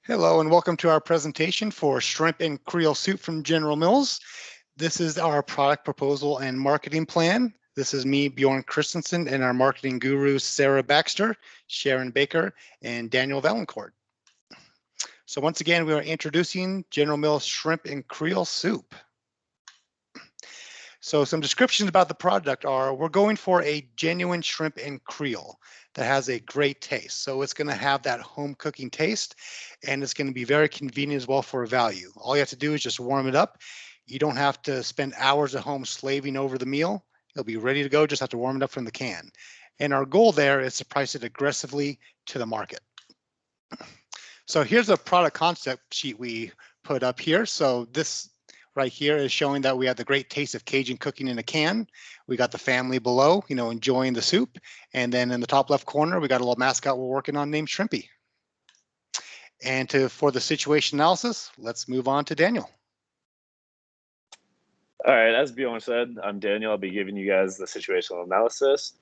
Hello and welcome to our presentation for Shrimp and Creole Soup from General Mills. This is our product proposal and marketing plan. This is me, Bjorn Christensen, and our marketing gurus, Sarah Baxter, Sharon Baker, and Daniel Valancourt. So once again, we are introducing General Mills Shrimp and Creole Soup. So some descriptions about the product are, we're going for a genuine shrimp and Creole that has a great taste. So it's going to have that home cooking taste, and it's going to be very convenient as well for value. All you have to do is just warm it up. You don't have to spend hours at home slaving over the meal. It'll be ready to go, just have to warm it up from the can. And our goal there is to price it aggressively to the market. So here's a product concept sheet we put up here. So this right here is showing that we have the great taste of Cajun cooking in a can. We got the family below, enjoying the soup. And then in the top left corner, we got a little mascot we're working on named Shrimpy. And for the situation analysis, let's move on to Daniel. All right, as Bjorn said, I'm Daniel. I'll be giving you guys the situational analysis.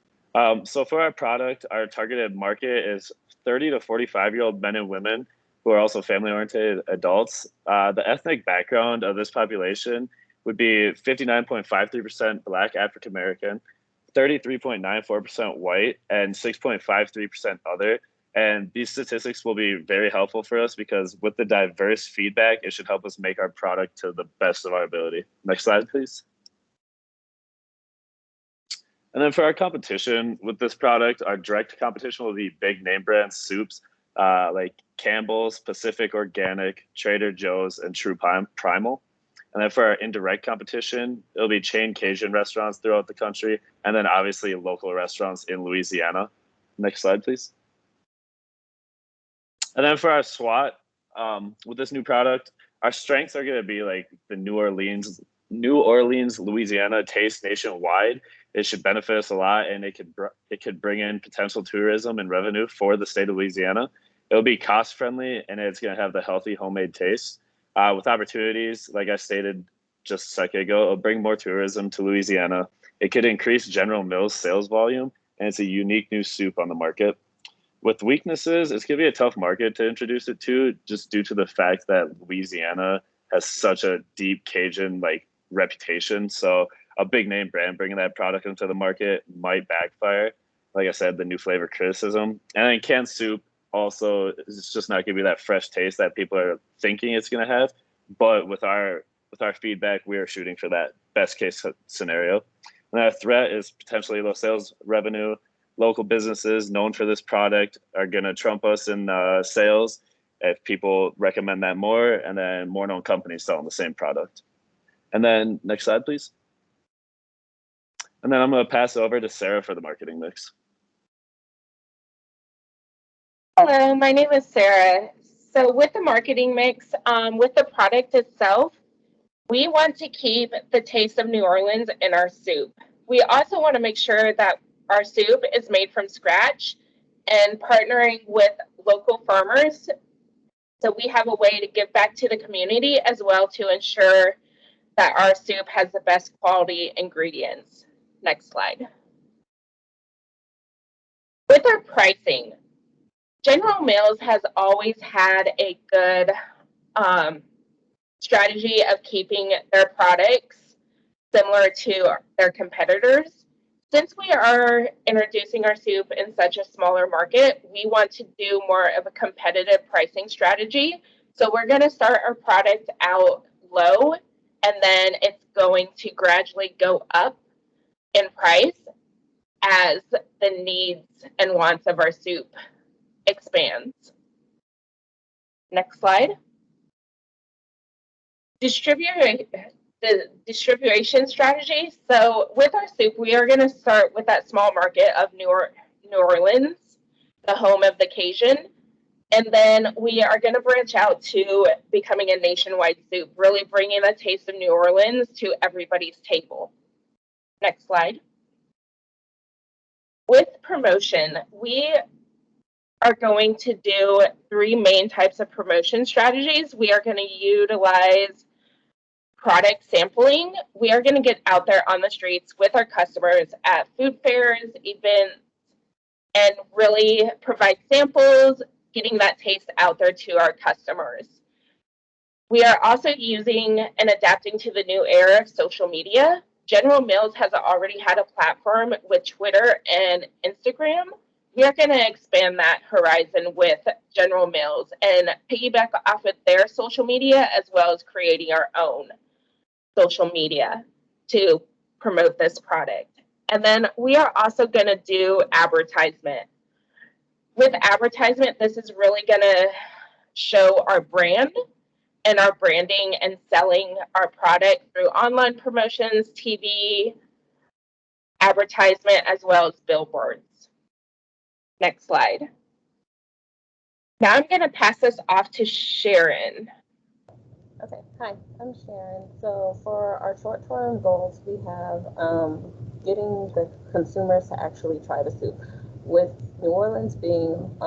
So for our product, our targeted market is 30 to 45-year-old men and women who are also family-oriented adults. The ethnic background of this population would be 59.53% Black African-American, 33.94% white, and 6.53% other. And these statistics will be very helpful for us because with the diverse feedback, it should help us make our product to the best of our ability. Next slide, please. And then for our competition with this product, our direct competition will be big name brand soups like Campbell's, Pacific Organic, Trader Joe's, and True Primal. And then for our indirect competition, it'll be chain Cajun restaurants throughout the country, and then obviously local restaurants in Louisiana. Next slide, please. And then for our SWOT, with this new product, our strengths are going to be like the New Orleans, Louisiana taste nationwide. It should benefit us a lot, and it could bring in potential tourism and revenue for the state of Louisiana. It'll be cost friendly, and it's going to have the healthy homemade taste with opportunities. Like I stated just a second ago, it'll bring more tourism to Louisiana. It could increase General Mills sales volume, and it's a unique new soup on the market. With weaknesses, it's going to be a tough market to introduce it to, just due to the fact that Louisiana has such a deep Cajun reputation. So a big name brand bringing that product into the market might backfire. Like I said, the new flavor criticism. And then canned soup also is just not going to be that fresh taste that people are thinking it's going to have. But with our feedback, we are shooting for that best case scenario. And our threat is potentially low sales revenue. Local businesses known for this product are going to trump us in sales if people recommend that more, and then more known companies selling the same product. And then next slide, please. And then I'm going to pass it over to Sarah for the marketing mix. Hello, my name is Sarah. So with the marketing mix, with the product itself, we want to keep the taste of New Orleans in our soup. We also want to make sure that our soup is made from scratch and partnering with local farmers. So we have a way to give back to the community as well to ensure that our soup has the best quality ingredients. Next slide. With our pricing, General Mills has always had a good strategy of keeping their products similar to their competitors. Since we are introducing our soup in such a smaller market, we want to do more of a competitive pricing strategy. So we're going to start our product out low, and then it's going to gradually go up in price as the needs and wants of our soup expands. Next slide. The distribution strategy. So with our soup, we are going to start with that small market of New Orleans, the home of the Cajun. And then we are going to branch out to becoming a nationwide soup, really bringing the taste of New Orleans to everybody's table. Next slide. With promotion, we are going to do 3 main types of promotion strategies. We are going to utilize product sampling. We are going to get out there on the streets with our customers at food fairs, events, and really provide samples, getting that taste out there to our customers. We are also using and adapting to the new era of social media. General Mills has already had a platform with Twitter and Instagram. We are going to expand that horizon with General Mills and piggyback off of their social media, as well as creating our own social media to promote this product. And then we are also going to do advertisement. With advertisement, this is really going to show our brand and our branding and selling our product through online promotions, TV, advertisement, as well as billboards. Next slide. Now I'm going to pass this off to Sharon. Okay, hi, I'm Sharon. So for our short-term goals, we have getting the consumers to actually try the soup. With New Orleans being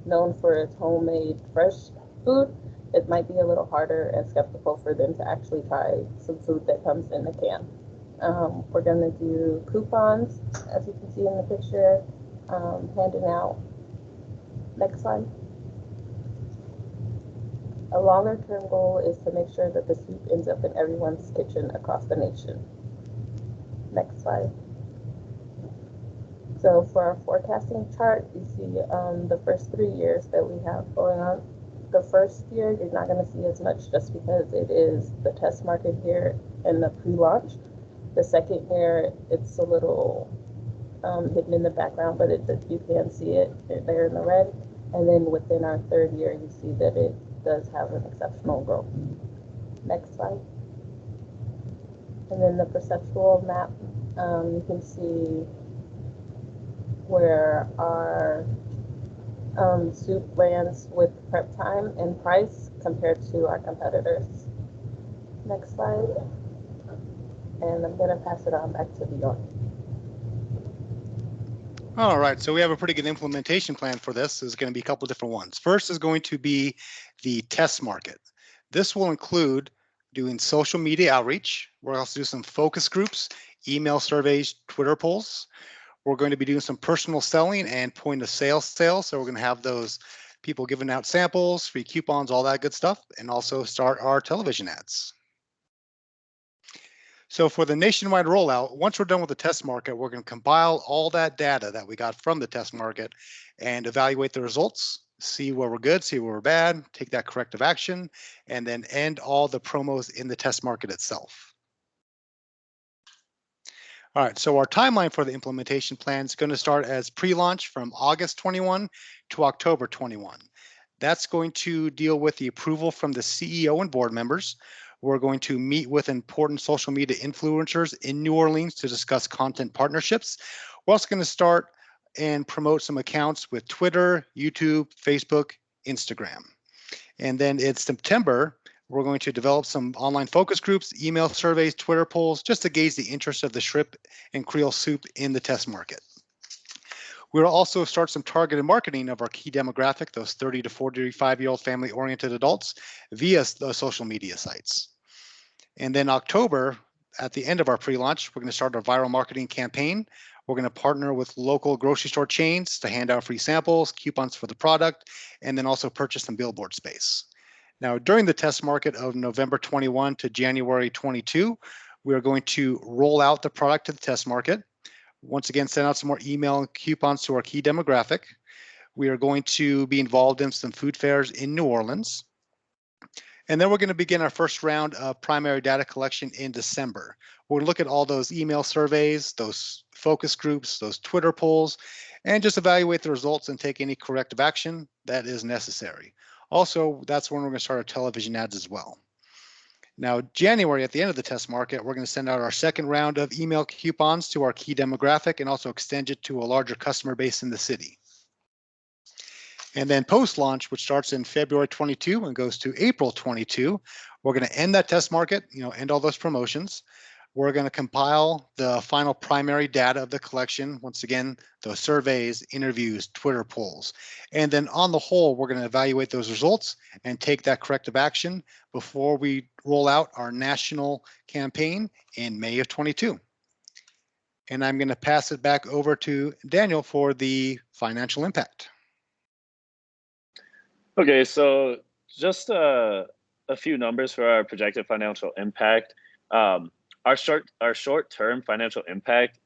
known for its homemade fresh food, it might be a little harder and skeptical for them to actually try some food that comes in a can. We're going to do coupons, as you can see in the picture, handing out. Next slide. A longer term goal is to make sure that the soup ends up in everyone's kitchen across the nation. Next slide. So for our forecasting chart, you see the first 3 years that we have going on. The first year, you're not going to see as much just because it is the test market here and the pre-launch. The second year, it's a little hidden in the background, but you can see it there in the red. And then within our third year, you see that it does have an exceptional growth. Next slide. And then the perceptual map, you can see where our soup lands with prep time and price compared to our competitors. Next slide. And I'm going to pass it on back to Bjorn. All right, so we have a pretty good implementation plan for this. There's going to be a couple of different ones. First is going to be the test market. This will include doing social media outreach. We'll also do some focus groups, email surveys, Twitter polls. We're going to be doing some personal selling and point of sale sales. So we're going to have those people giving out samples, free coupons, all that good stuff, and also start our television ads. So for the nationwide rollout, once we're done with the test market, we're going to compile all that data that we got from the test market and evaluate the results, see where we're good, see where we're bad, take that corrective action, and then end all the promos in the test market itself. All right, so our timeline for the implementation plan is going to start as pre-launch from August 21 to October 21. That's going to deal with the approval from the CEO and board members. We're going to meet with important social media influencers in New Orleans to discuss content partnerships. We're also going to start and promote some accounts with Twitter, YouTube, Facebook, Instagram. And then in September, we're going to develop some online focus groups, email surveys, Twitter polls, just to gauge the interest of the shrimp and Creole soup in the test market. We'll also start some targeted marketing of our key demographic, those 30 to 45-year-old family-oriented adults, via the social media sites. And then October, at the end of our pre-launch, we're going to start our viral marketing campaign. We're going to partner with local grocery store chains to hand out free samples, coupons for the product, and then also purchase some billboard space. Now, during the test market of November 21 to January 22, we are going to roll out the product to the test market. Once again, send out some more email and coupons to our key demographic. We are going to be involved in some food fairs in New Orleans. And then we're going to begin our first round of primary data collection in December. We'll look at all those email surveys, those focus groups, those Twitter polls, and just evaluate the results and take any corrective action that is necessary. Also, that's when we're going to start our television ads as well. Now, January, at the end of the test market, we're going to send out our second round of email coupons to our key demographic and also extend it to a larger customer base in the city. And then post-launch, which starts in February 22 and goes to April 22, we're going to end that test market, end all those promotions. We're going to compile the final primary data of the collection. Once again, those surveys, interviews, Twitter polls. And then on the whole, we're going to evaluate those results and take that corrective action before we roll out our national campaign in May of 22. And I'm going to pass it back over to Daniel for the financial impact. Okay, so just a few numbers for our projected financial impact. Our short-term financial impact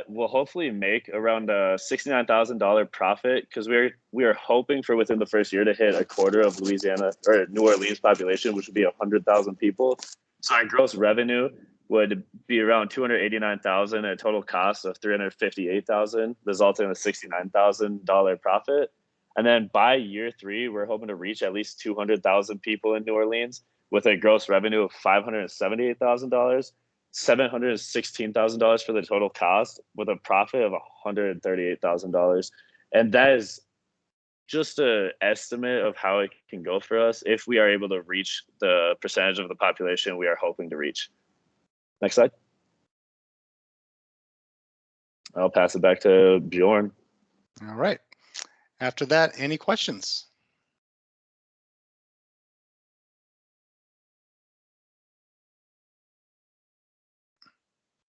will hopefully make around a $69,000 profit because we are hoping for within the first year to hit a quarter of Louisiana or New Orleans population, which would be 100,000 people. So our gross revenue would be around 289,000 at a total cost of 358,000, resulting in a $69,000 profit. And then by year 3, we're hoping to reach at least 200,000 people in New Orleans with a gross revenue of $578,000, $716,000 for the total cost, with a profit of $138,000. And that is just an estimate of how it can go for us if we are able to reach the percentage of the population we are hoping to reach. Next slide. I'll pass it back to Bjorn. All right. After that, any questions?